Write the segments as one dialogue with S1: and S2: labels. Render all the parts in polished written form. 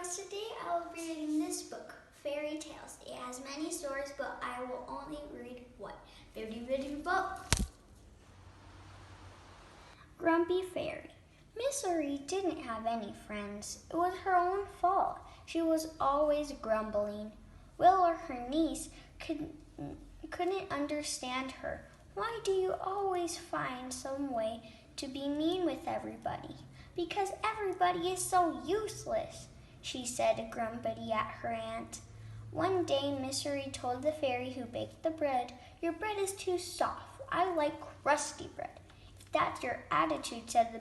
S1: girls, today I will be reading this book, Fairy Tales. It has many stories, but I will only read one. Reading book. Grumpy Fairy. Miss Marie didn't have any friends. It was her own fault. She was always grumbling. Willow, her niece, couldn't understand her. Why do you always find some way to be mean with everybody? Because everybody is so useless, she said grumpily at her aunt. One day, Miss Marie told the fairy who baked the bread, "Your bread is too soft. I like crusty bread." "If that's your attitude," said the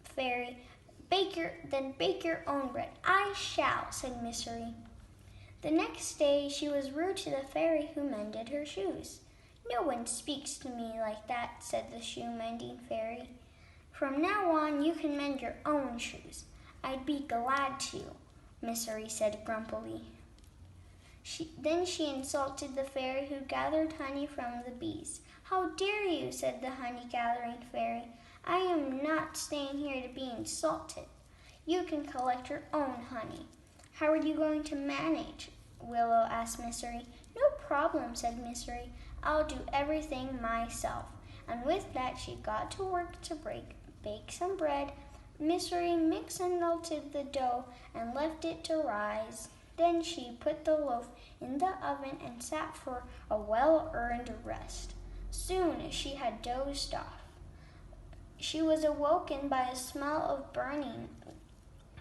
S1: fairy, then bake your own bread." "I shall," said Miss Marie. The next day, she was rude to the fairy who mended her shoes. "No one speaks to me like that," said the shoe-mending fairy. "From now on, you can mend your own shoes." "I'd be glad to," Miss Marie said grumpily. Then she insulted the fairy who gathered honey from the bees. "How dare you," said the honey-gathering fairy. "I am not staying here to be insulted. You can collect your own honey." "How are you going to manage?" Willow asked Miss Marie. "No problem," said Miss Marie. "I'll do everything myself." And with that, she got to work to bake some bread. Miss Marie mixed and melted the dough and left it to rise. Then she put the loaf in the oven and sat for a well-earned rest. Soon she had dozed off. She was awoken by a smell of burning.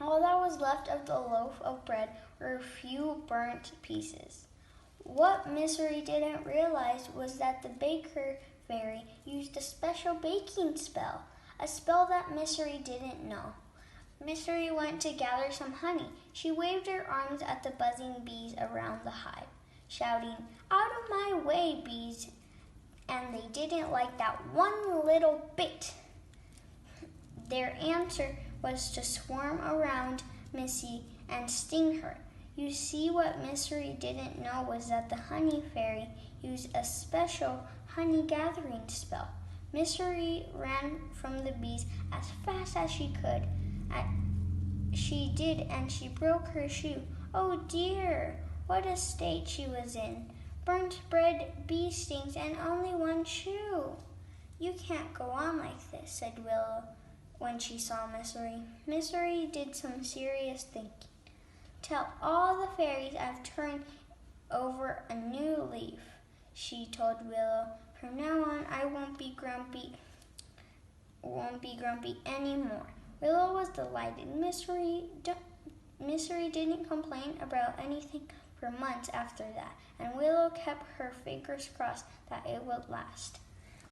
S1: All that was left of the loaf of bread were a few burnt pieces. What Miss Marie didn't realize was that the baker fairy used a special baking spell, a spell that Miss Marie didn't know. Miss Marie went to gather some honey. She waved her arms at the buzzing bees around the hive, shouting, "Out of my way, bees!" And they didn't like that one little bit. Their answer was to swarm around Missy and sting her. You see, what Miss Marie didn't know was that the honey fairy used a special honey gathering spell. Miss Marie ran from the bees as fast as she could. She did, and she broke her shoe. Oh dear, what a state she was in. Burnt bread, bee stings, and only one shoe. "You can't go on like this," said Willow when she saw Miss Marie. Miss Marie did some serious thinking. "Tell all the fairies I've turned over a new leaf," she told Willow. "From now on, I won't be grumpy anymore." Willow was delighted. Miss Marie didn't complain about anything for months after that, and Willow kept her fingers crossed that it would last.